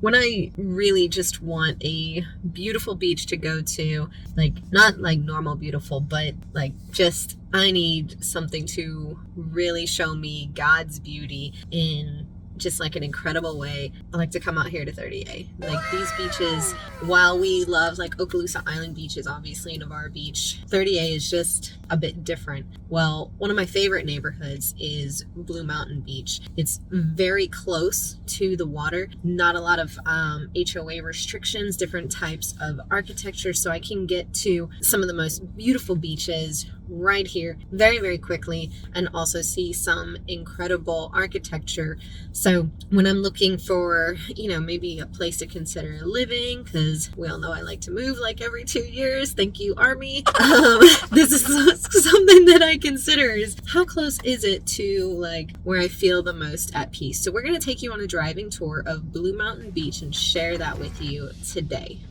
when I really just want a beautiful beach to go to, like not like normal beautiful, but like just I need something to really show me God's beauty in just like an incredible way. I like to come out here to 30A. Like these beaches, while we love like Okaloosa Island beaches, obviously Navarre Beach, 30A is just a bit different. Well, one of my favorite neighborhoods is Blue Mountain Beach. It's very close to the water, not a lot of HOA restrictions, different types of architecture, so I can get to some of the most beautiful beaches right here very, very quickly, and also see some incredible architecture. So when I'm looking for, you know, maybe a place to consider living, because we all know I like to move like every 2 years, thank you Army, this is something that I consider is how close is it to like where I feel the most at peace. So we're going to take you on a driving tour of Blue Mountain Beach and share that with you today.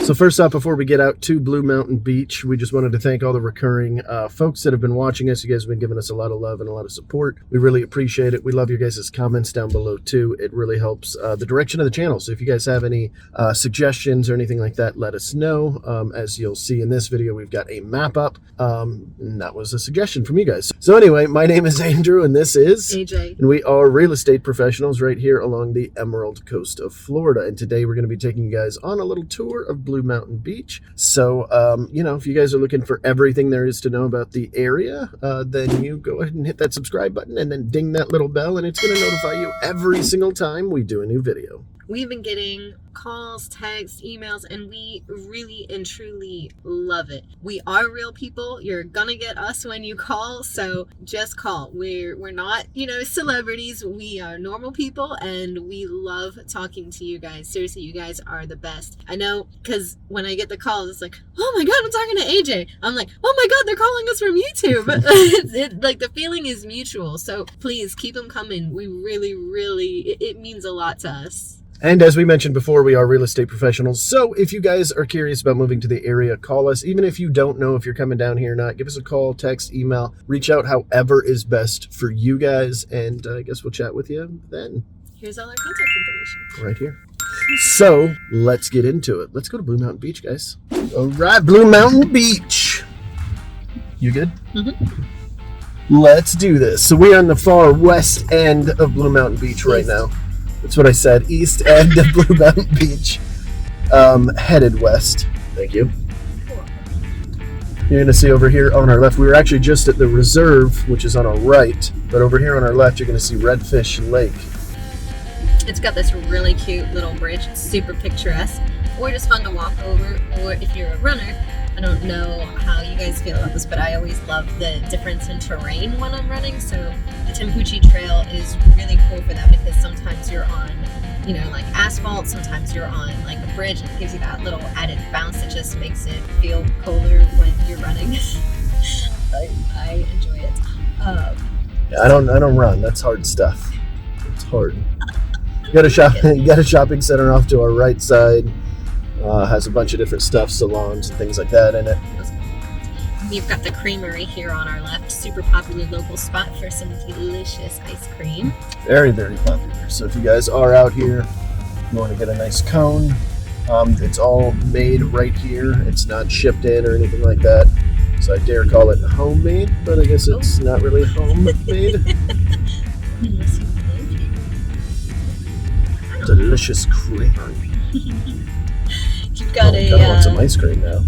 So first off, before we get out to Blue Mountain Beach, we just wanted to thank all the recurring folks that have been watching us. You guys have been giving us a lot of love and a lot of support. We really appreciate it. We love your guys' comments down below too. It really helps the direction of the channel. So if you guys have any suggestions or anything like that, let us know. As you'll see in this video, we've got a map up. And that was a suggestion from you guys. So anyway, my name is Andrew and this is AJ. And we are real estate professionals right here along the Emerald Coast of Florida. And today we're going to be taking you guys on a little tour of Blue Mountain Beach. So, you know, if you guys are looking for everything there is to know about the area, then you go ahead and hit that subscribe button and then ding that little bell, and it's going to notify you every single time we do a new video. We've been getting calls, texts, emails, and we really and truly love it. We are real people. You're gonna get us when you call, so just call. We're not, you know, celebrities. We are normal people, and we love talking to you guys. Seriously, you guys are the best. I know, because when I get the calls, it's like, oh my God, I'm talking to AJ. I'm like, oh my God, they're calling us from YouTube. Like the feeling is mutual. So please keep them coming. We really, it means a lot to us. And as we mentioned before, we are real estate professionals. So if you guys are curious about moving to the area, call us. Even if you don't know if you're coming down here or not, give us a call, text, email, reach out however is best for you guys. And I guess we'll chat with you then. Here's all our contact information. Right here. So let's get into it. Let's go to Blue Mountain Beach, guys. All right, Blue Mountain Beach. You good? Mm-hmm. Let's do this. So we are on the far west end of Blue Mountain Beach right now. That's what I said. East end of Blue Mountain Beach. Headed west. Thank you. You're going to see over here on our left. We were actually just at the reserve, which is on our right. But over here on our left, you're going to see Redfish Lake. It's got this really cute little bridge. It's super picturesque. Or just fun to walk over. Or if you're a runner, I don't know how you guys feel about this, but I always love the difference in terrain when I'm running. So the Tampucci Trail is really cool for that because sometimes you're on, you know, like asphalt, sometimes you're on like a bridge, and it gives you that little added bounce that just makes it feel colder when you're running. I enjoy it. Yeah, I don't run. That's hard stuff. It's hard. You got a shopping center off to our right side. Has a bunch of different stuff, salons and things like that in it. We've got the creamery here on our left. Super popular local spot for some delicious ice cream. Very, very popular. So if you guys are out here, you want to get a nice cone, it's all made right here. It's not shipped in or anything like that. So I dare call it homemade, but I guess it's not really homemade. Delicious creamery. You've got I want some ice cream now.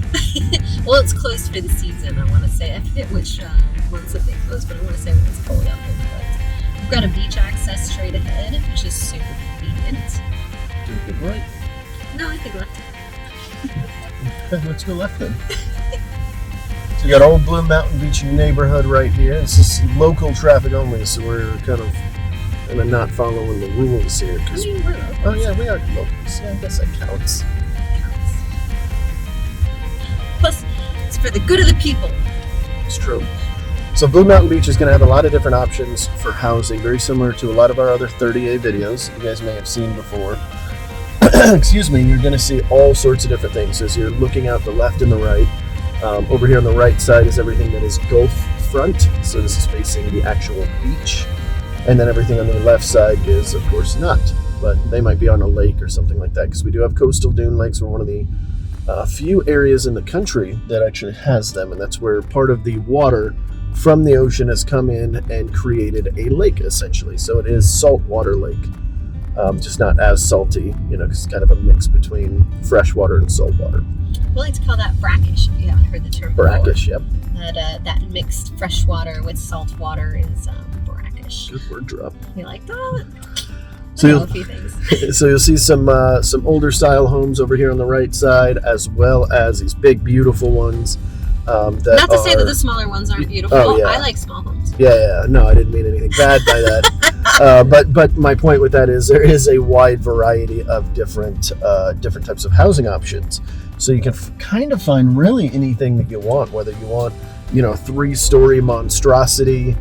Well, it's closed for the season, I want to say. I forget which months that they close, but I want to say when it's cold out there. We've got a beach access straight ahead, which is super convenient. Do we go right? No, I think left. Okay, let's go left then. So you got Old Blue Mountain Beach neighborhood right here. This is local traffic only, so we're kind of not following the rules here. I mean, we're locals. Oh yeah, we are locals. Yeah, I guess that counts. Plus, it's for the good of the people. It's true. So Blue Mountain Beach is going to have a lot of different options for housing, very similar to a lot of our other 30A videos that you guys may have seen before. excuse me, you're going to see all sorts of different things as you're looking out the left and the right. Over here on the right side is everything that is Gulf front, so this is facing the actual beach. And then everything on the left side is, of course, not, but they might be on a lake or something like that, because we do have coastal dune lakes. We're one of the few areas in the country that actually has them, and that's where part of the water from the ocean has come in and created a lake, essentially. So it is saltwater lake, just not as salty, because it's kind of a mix between freshwater and saltwater. We like to call that brackish, if you haven't heard the term brackish, before. Yep. That mixed freshwater with saltwater is brackish. Good word drop. You like that? So a few things. So you'll see some older style homes over here on the right side, as well as these big, beautiful ones. Not to say that the smaller ones aren't beautiful. Oh, yeah. I like small homes. Yeah. No, I didn't mean anything bad by that. But my point with that is there is a wide variety of different types of housing options. So you can kind of find really anything that you want, whether you want, a 3-story monstrosity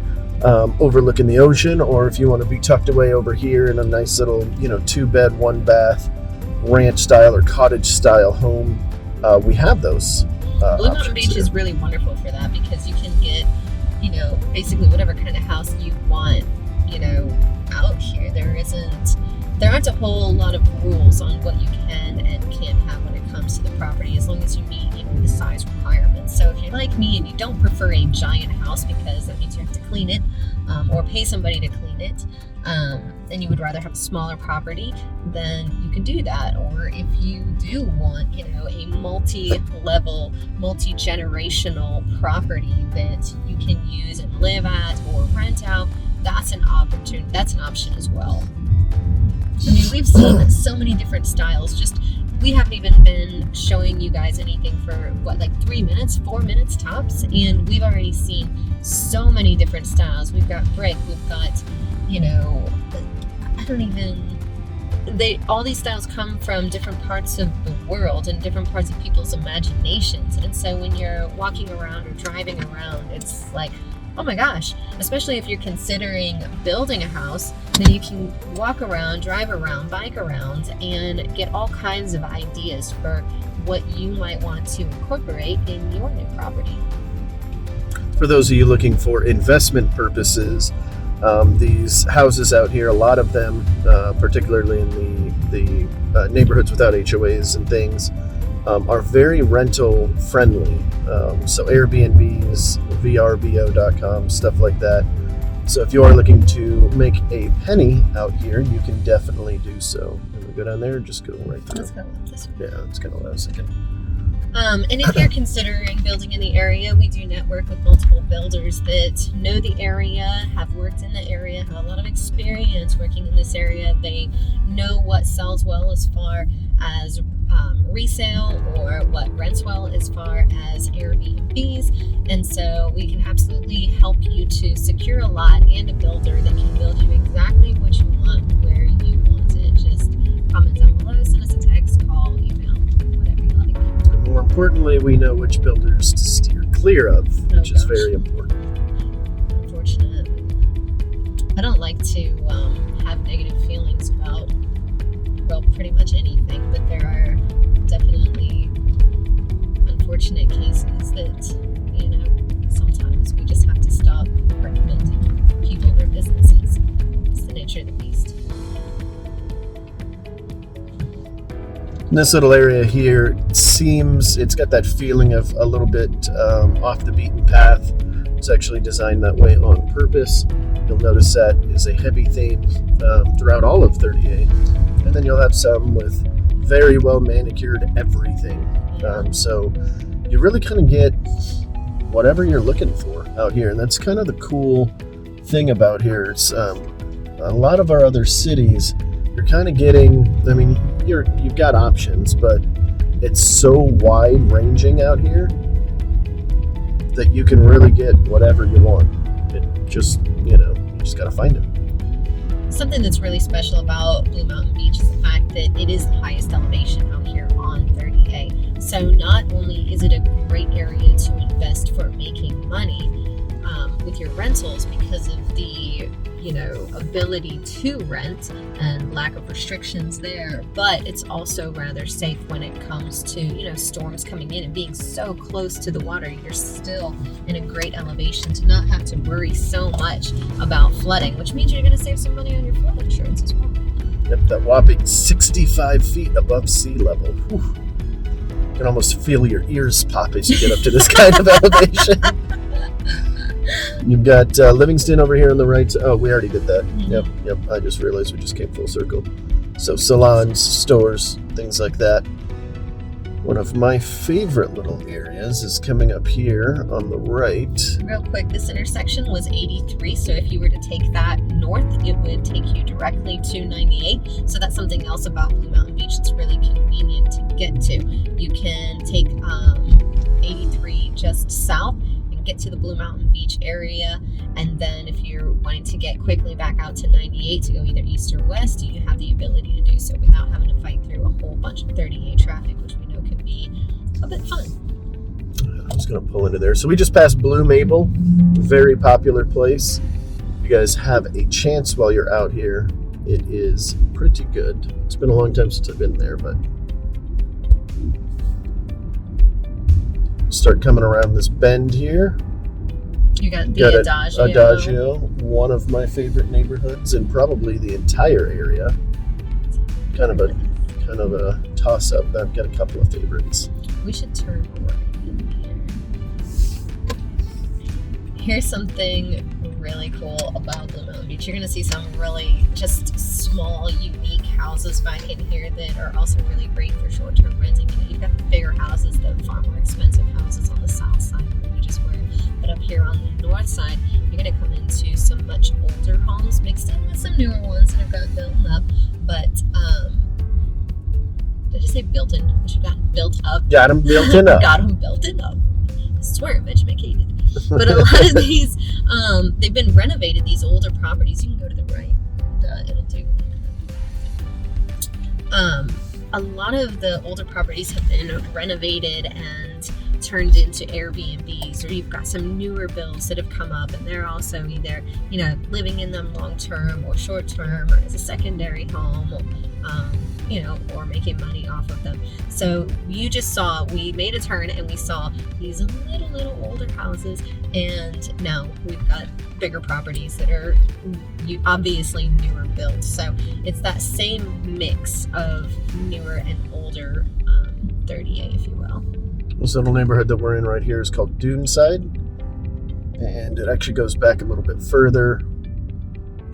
overlooking the ocean, or if you want to be tucked away over here in a nice little, 2-bed, 1-bath ranch style or cottage style home. We have those. Blue Mountain Beach is really wonderful for that, because you can get, basically whatever kind of house you want, out here. There aren't a whole lot of rules on what you can and can't have when it comes to the property, as long as you meet, the size requirements. So if you're like me and you don't prefer a giant house because that means you have to clean it, or pay somebody to clean it, and you would rather have a smaller property, then you can do that. Or if you do want, a multi-level, multi-generational property that you can use and live at or rent out, that's an opportunity. That's an option as well. I mean, we've seen so many different styles. We haven't even been showing you guys anything for 3 minutes, 4 minutes tops, and we've already seen so many different styles. We've got brick, we've got, all these styles come from different parts of the world and different parts of people's imaginations. And so when you're walking around or driving around, it's like, oh my gosh, especially if you're considering building a house, then you can walk around, drive around, bike around, and get all kinds of ideas for what you might want to incorporate in your new property. For those of you looking for investment purposes, these houses out here, a lot of them, particularly in the neighborhoods without HOAs and things, are very rental friendly. So Airbnbs, VRBO.com, stuff like that. So if you are looking to make a penny out here, you can definitely do so. And we go down there and just go right through. Let's go with this one. Yeah, that's kind of what I was thinking. And if you're considering building in the area, we do network with multiple builders that know the area, have worked in the area, have a lot of experience working in this area. They know what sells well as far as resale, or what rents well as far as Airbnbs. And so we can absolutely help you to secure a lot and a builder that can build you exactly what you want, where you want it. Just comment down below, send us a text, call, email, whatever you like. And more importantly, we know which builders to steer clear of, which is very important. Unfortunately, I don't like to have negative feelings about, pretty much anything, but there are definitely unfortunate cases that, sometimes we just have to stop recommending people their businesses. It's the nature of the beast. This little area here it's got that feeling of a little bit off the beaten path. It's actually designed that way on purpose. You'll notice that is a heavy theme throughout all of 38. And then you'll have some with very well manicured everything. So you really kind of get whatever you're looking for out here. And that's kind of the cool thing about here. It's a lot of our other cities, you're kind of getting, you've got options, but it's so wide ranging out here that you can really get whatever you want. It just, you just got to find it. Something that's really special about Blue Mountain Beach is the fact that it is the highest elevation out here on 30A. So not only is it a great area to invest for making money, with your rentals because of the ability to rent and lack of restrictions there, but it's also rather safe when it comes to storms coming in and being so close to the water. You're still in a great elevation to not have to worry so much about flooding, which means you're going to save some money on your flood insurance as well. Yep, that whopping 65 feet above sea level. Whew. You can almost feel your ears pop as you get up to this kind of elevation. You've got Livingston over here on the right. Oh, we already did that. Mm-hmm. Yep. I just realized we just came full circle. So salons, stores, things like that. One of my favorite little areas is coming up here on the right. Real quick, this intersection was 83, so if you were to take that north, it would take you directly to 98. So that's something else about Blue Mountain Beach. It's really convenient to get to. You can take 83 just south, get to the Blue Mountain Beach area, and then if you're wanting to get quickly back out to 98 to go either east or west, you have the ability to do so without having to fight through a whole bunch of 38 traffic, which we know can be a bit fun. I'm just going to pull into there. So we just passed Blue Mabel, very popular place. If you guys have a chance while you're out here, it is pretty good. It's been a long time since I've been there, but start coming around this bend here. You got the Adagio. Adagio, one of my favorite neighborhoods in probably the entire area. Kind of a toss-up. I've got a couple of favorites. We should turn right in here. Here's something really cool about Blue Mountain Beach. You're going to see some really just small, unique houses back in here that are also really great for short-term renting. You've got the bigger houses, the far more expensive houses on the south side where we just were. But up here on the north side, you're going to come into some much older homes mixed in with some newer ones that have got built up. But, did I just say built in? I should have gotten built up. Got them built in up. Got them built in up. I swear, I'm educated. But a lot of these, they've been renovated, these older properties. You can go to the right, and it'll do. A lot of the older properties have been renovated and turned into Airbnbs, or you've got some newer builds that have come up, and they're also either, living in them long term or short term, or as a secondary home, or making money off of them. So we made a turn and we saw these little older houses, and now we've got bigger properties that are obviously newer builds. So it's that same mix of newer and older 38, if you will. This little neighborhood that we're in right here is called Duneside, and it actually goes back a little bit further.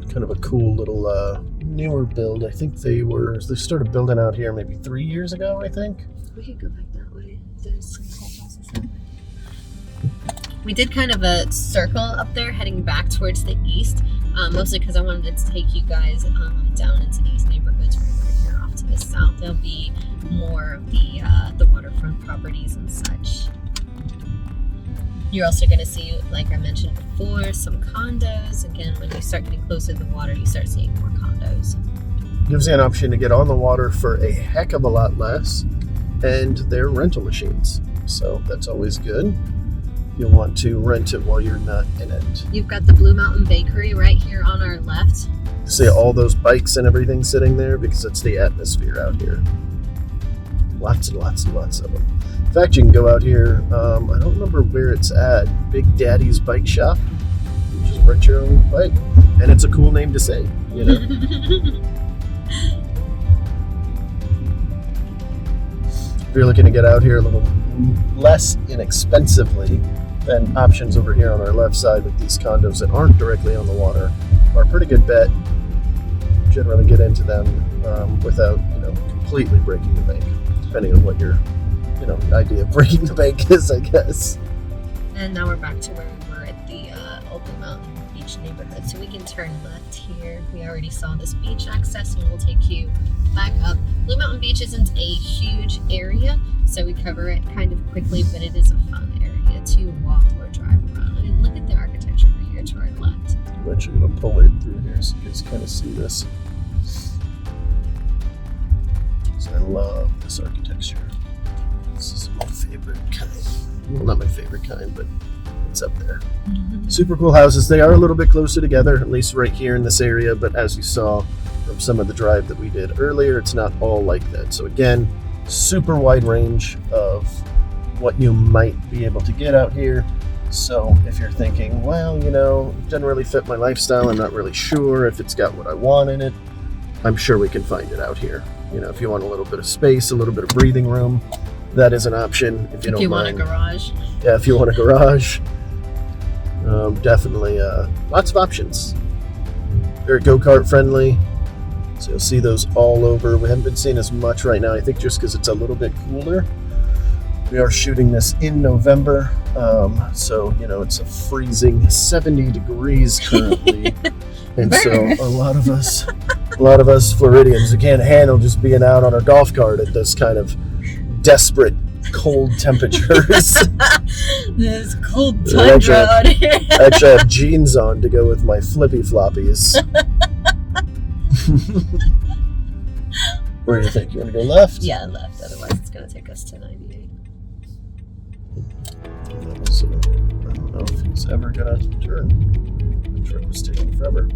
Kind of a cool little newer build. I think they started building out here maybe 3 years ago, I think. We could go back that way. There's some cool houses that way. We did kind of a circle up there heading back towards the east, mostly because I wanted to take you guys down into these neighborhoods right over here off to the south. There'll be more of the waterfront properties and such. You're also going to see, like I mentioned before, some condos. Again, when you start getting closer to the water, you start seeing more condos. Gives you an option to get on the water for a heck of a lot less, and they're rental machines. So that's always good. You'll want to rent it while you're not in it. You've got the Blue Mountain Bakery right here on our left. See all those bikes and everything sitting there because it's the atmosphere out here. Lots and lots and lots of them. In fact, you can go out here, I don't remember where it's at, Big Daddy's Bike Shop. You just rent your own bike. And it's a cool name to say, If you're looking to get out here a little less inexpensively, then options over here on our left side with these condos that aren't directly on the water are a pretty good bet. Generally get into them without, completely breaking the bank, depending on what your idea of breaking the bank is, I guess. And now we're back to where we were at the Old Blue Mountain Beach neighborhood. So we can turn left here. We already saw this beach access, and we'll take you back up. Blue Mountain Beach isn't a huge area, so we cover it kind of quickly, but it is a fun area to walk or drive around. I mean, look at the architecture right here to our left. I'm actually going to pull it through here so you guys kind of see this. So I love this architecture. This is my favorite kind. Well, not my favorite kind, but It's up there. Super cool houses. They are a little bit closer together, at least right here in this area, but as you saw from some of the drive that we did earlier, it's not all like that. So again, super wide range of what you might be able to get out here. So if you're thinking, well, it doesn't really fit my lifestyle, I'm not really sure if it's got what I want in it, I'm sure we can find it out here. If you want a little bit of space, a little bit of breathing room, that is an option. If you want a garage. Yeah, if you want a garage. Definitely lots of options. Very go-kart friendly. So you'll see those all over. We haven't been seeing as much right now, I think just because it's a little bit cooler. We are shooting this in November, so it's a freezing 70 degrees currently, and so a lot of us Floridians, we can't handle just being out on our golf cart at this kind of desperate cold temperatures. This cold tundra out here. I actually have jeans on to go with my flippy floppies. Where do you think? You want to go left? Yeah, left. Otherwise, it's going to take us to 98. So, I don't know if he's ever going to turn. The trip was taking forever.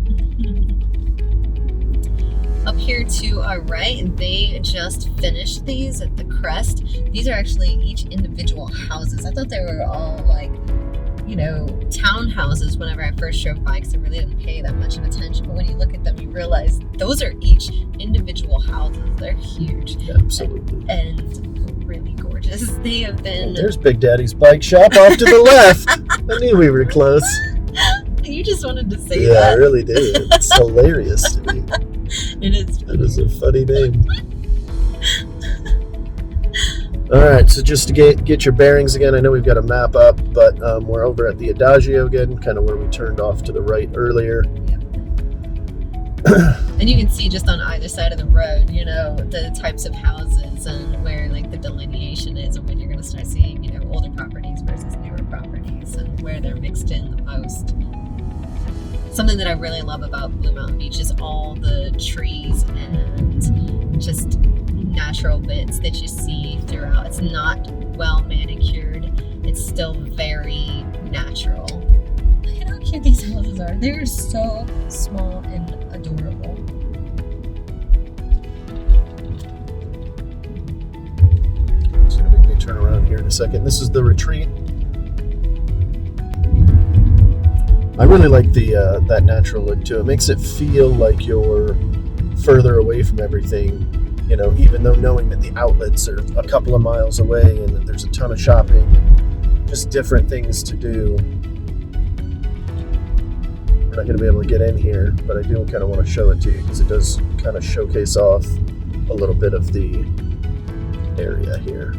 Up here to our right, they just finished these at the crest. These are actually each individual houses. I thought they were all townhouses whenever I first drove by, because I really didn't pay that much of attention. But when you look at them, you realize those are each individual houses. They're huge. Yeah, absolutely. And really gorgeous. They have been... There's Big Daddy's bike shop off to the left. I knew we were close. You just wanted to say that. Yeah, I that. really did. It's hilarious to me. It is funny. It is a funny name. All right, so just to get your bearings again, I know we've got a map up, but we're over at the Adagio again, kind of where we turned off to the right earlier. Yep. And you can see just on either side of the road, the types of houses and where the delineation is, and when you're going to start seeing, older properties versus newer properties, and where they're mixed in the most. Something that I really love about Blue Mountain Beach is all the trees and just natural bits that you see throughout. It's not well manicured. It's still very natural. Look at how cute these houses are. They're so small and adorable. So we may turn around here in a second. This is the retreat. I really like that natural look too. It makes it feel like you're further away from everything, even though knowing that the outlets are a couple of miles away and that there's a ton of shopping and just different things to do. We're not going to be able to get in here, but I do kind of want to show it to you because it does kind of showcase off a little bit of the area here.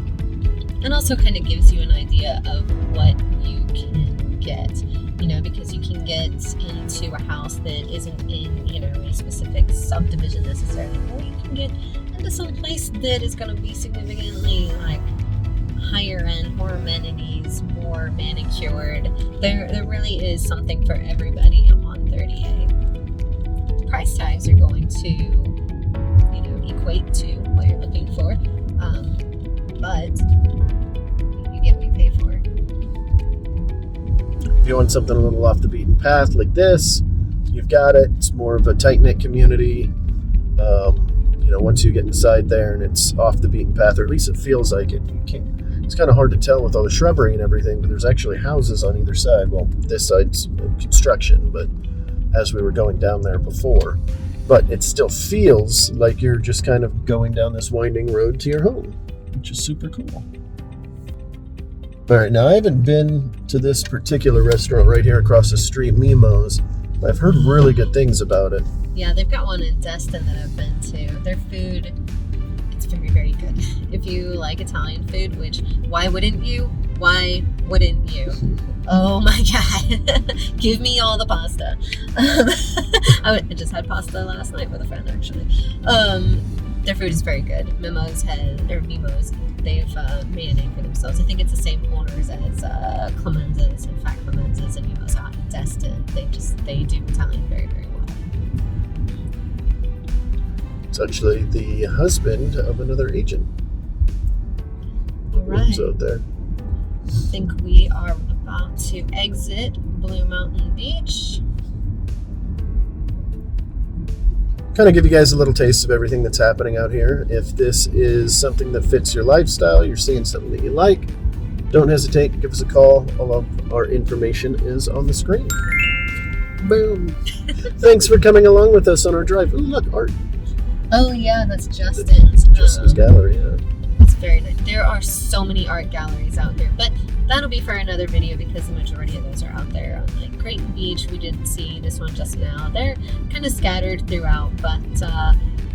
And also kind of gives you an idea of what you can get. Because you can get into a house that isn't in, a specific subdivision necessarily, or you can get into some place that is going to be significantly higher end, more amenities, more manicured. There really is something for everybody on 38. Price tags are going to, equate to what you're looking for, but you get what you pay for. If you want something a little off the beaten path like this, you've got it. It's more of a tight-knit community. Once you get inside there and it's off the beaten path, or at least it feels like it, it's kind of hard to tell with all the shrubbery and everything, but there's actually houses on either side. Well, this side's construction, but as we were going down there before. But it still feels like you're just kind of going down this winding road to your home, which is super cool. All right, now I haven't been to this particular restaurant right here across the street, Mimo's. I've heard really good things about it. Yeah, they've got one in Destin that I've been to. Their food, it's very, very good. If you like Italian food, which, why wouldn't you? Why wouldn't you? Oh my God. Give me all the pasta. I just had pasta last night with a friend, actually. Their food is very good. Mimo's, they've made a name for themselves. I think it's the same owners as Clemenza's and Fat Clemenza's and Mimo's out in Destin. They do Italian very, very well. It's actually the husband of another agent. All right. Out there. I think we are about to exit Blue Mountain Beach. Kind of give you guys a little taste of everything that's happening out here. If this is something that fits your lifestyle, you're seeing something that you like, don't hesitate to give us a call. All of our information is on the screen. Boom. Thanks for coming along with us on our drive. Ooh, look, art. Oh yeah, that's Justin's. Justin's gallery, yeah. It's very nice. There are so many art galleries out here, but that'll be for another video because the majority of those are out there on like Grayton Beach. We did see this one just now. They're kind of scattered throughout, but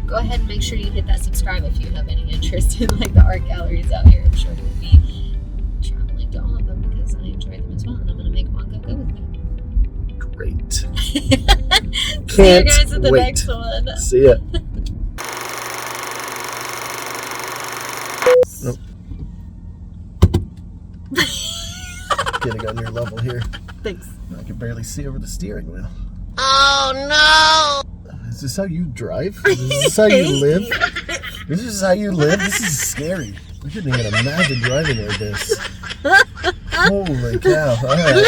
go ahead and make sure you hit that subscribe if you have any interest in like the art galleries out here. I'm sure we'll be traveling to all of them because I enjoy them as well, and I'm going to make Mongo go with me. Great. See you guys at the next one. See ya. Nope. Getting on your level here. Thanks. I can barely see over the steering wheel. Oh no! Is this how you drive? Is this how you live? This is how you live? This is scary. I couldn't even imagine driving like this. Holy cow. All right.